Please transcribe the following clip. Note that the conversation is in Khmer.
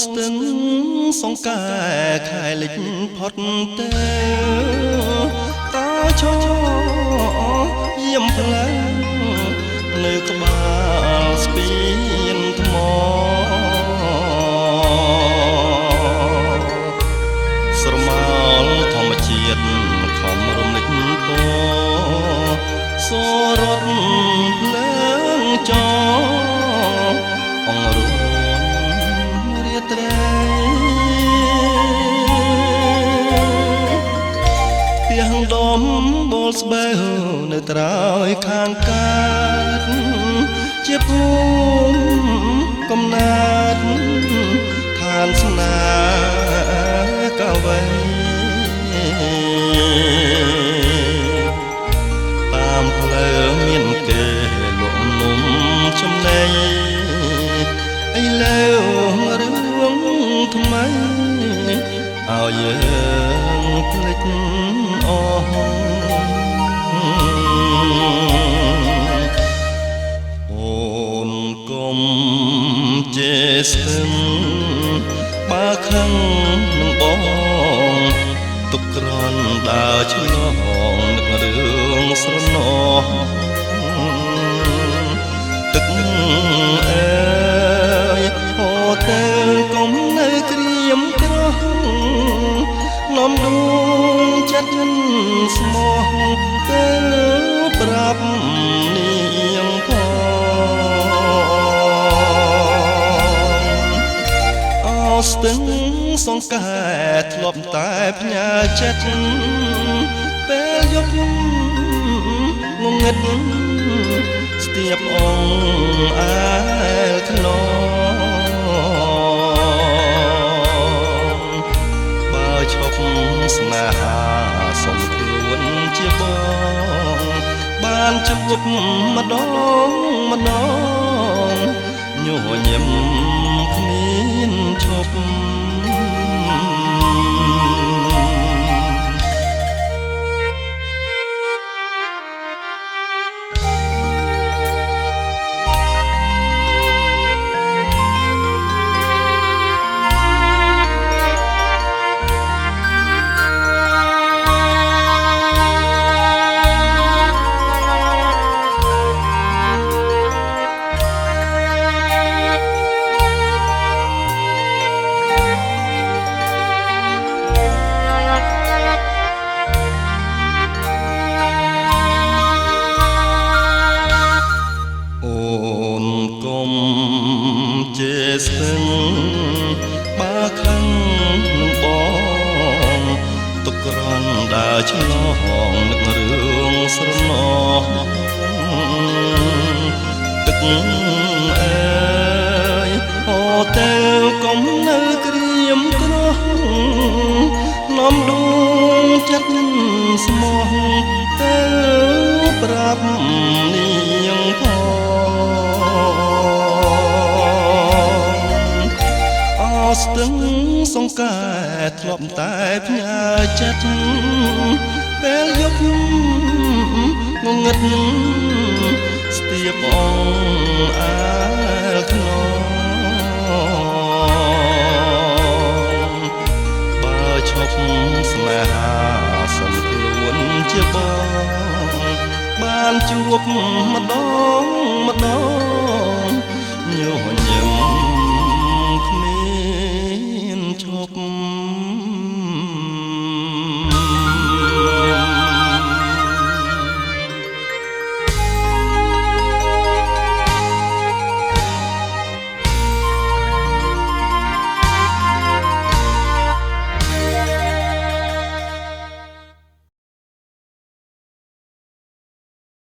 ស្ទឹងសង្កែខែលិចផុតទៅតើឈរយាមផ្លែនៅក្បាលស្ពានថ្មស្រមោលធម្មជាតិខំរំលឹកពសរត់ភ្លើងចអងរួនរាត្រីផ្ទះដុំបលស្បៅនៅត្រើយខាងកើតជាភូមិកំណើតឋានស្នេហ៍កវៃតាមផ្លូវមានគេលក់នំចំណីឥឡូវរឿងថ្មីឲ្យយើងភ្លេចអស់អូនកុំជេរស្ទឹងបើខឹងនឹងបងទុកក្រន់ដើរឆ្លងនឹករឿងស្រណោះទឹកអើយហូរទៅកុំនៅក្រៀមក្រោះនាំដួងចិត្តស្មោះទៅប្រាប់នាងផងអោស្ទឹងសង្កែធ្លាប់តែផ្ញើចិត្តពេលយប់ងងឹតស្ទាបអងអែលថ្នមបើឈប់ស្នេហាសុំខ្លួនជាបងបានជួបម្ដងម្ដងញញឹមគ្មានឈប់ស្ទឹងបើខឹងនឹងបងទុកក្រន់ដើរឆ្លងនឹករឿងស្រណោះទឹកអើយហូរទៅកុំនៅក្រៀមក្រោះនាំដួងចិត្តស្មោះទៅប្រាប់នាងផងស្ទឹងសង្កែធ្លាប់តែផ្ញើចិត្តពេលយប់ងងឹតស្ទាបអងអែលថ្នមបើឈប់ស្នេហាសុំខ្លួនជាបងបានជួបម្ដងម្ដងញញឹម